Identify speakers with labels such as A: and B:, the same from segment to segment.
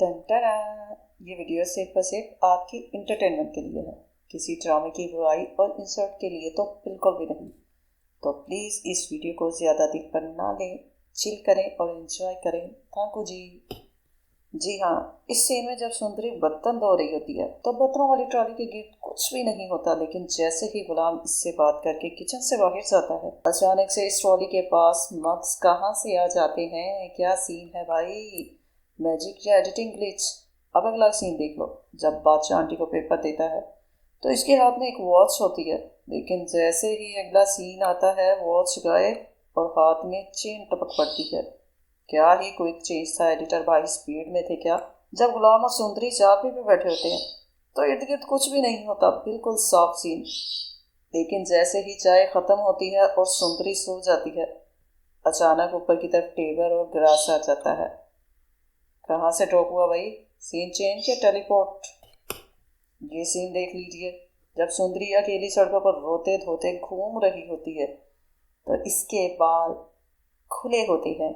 A: Ton ton. ये video सिर्फ और सिर्फ आपकी इंटरटेनमेंट के लिए है, किसी ड्रामे की बुराई और इंसल्ट के लिए तो बिल्कुल भी नहीं। तो प्लीज़ इस वीडियो को ज़्यादा दिल पर ना लें, चिल करें और एंजॉय करें। थैंक यू जी। जी हाँ, इस सीन में जब सुंदरी बर्तन धो रही होती है तो बर्तनों वाली ट्रॉली के गिर्द कुछ भी नहीं होता, लेकिन जैसे ही गुलाम इससे बात करके किचन से बाहर जाता है, अचानक से इस ट्रॉली के पास मग्स कहाँ से आ जाते हैं। क्या सीन है भाई, मैजिक या एडिटिंग ग्लिच। अब अगला सीन देख लो। जब बादशाह आंटी को पेपर देता है तो इसके हाथ में एक वॉच होती है, लेकिन जैसे ही अगला सीन आता है वॉच गायब और हाथ में चेन टपक पड़ती है। क्या ही क्विक चेंज था, एडिटर भाई स्पीड में थे क्या। जब गुलाम और सुंदरी चाबी पे बैठे होते हैं तो इर्द गिर्द कुछ भी नहीं होता, बिल्कुल सॉफ्ट सीन। लेकिन जैसे ही चाय खत्म होती है और सुंदरी सो जाती है, अचानक ऊपर की तरफ टेबल और गिलास आ जाता है। कहाँ से ड्रॉप हुआ भाई, सीन चेंज या टेलीपोर्ट। ये सीन देख लीजिए। जब सुंदरी अकेली सड़कों पर रोते धोते घूम रही होती है तो इसके बाल खुले होते हैं,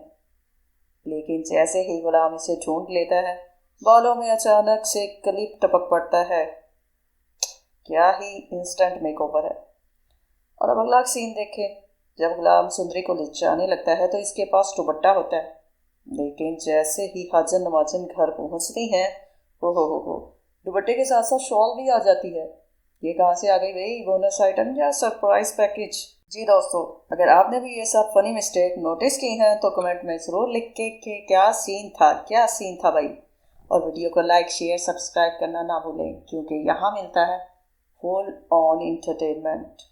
A: लेकिन जैसे ही गुलाम इसे ढूंढ लेता है बालों में अचानक से क्लिप टपक पड़ता है। क्या ही इंस्टेंट मेकओवर है। और अब अगला सीन देखें। जब गुलाम सुंदरी को ले जाने लगता है तो इसके पास दुपट्टा होता है, लेकिन जैसे ही हाजन नवाजन घर पहुंचती हैं, हो दुपट्टे के साथ साथ शॉल भी आ जाती है। ये कहाँ से आ गई भाई, बोनस आइटम या सरप्राइज पैकेज। जी दोस्तों, अगर आपने भी ये सब फनी मिस्टेक नोटिस की हैं तो कमेंट में ज़रूर लिख के कि क्या सीन था भाई। और वीडियो को लाइक शेयर सब्सक्राइब करना ना भूलें, क्योंकि यहाँ मिलता है फुल ऑन इंटरटेनमेंट।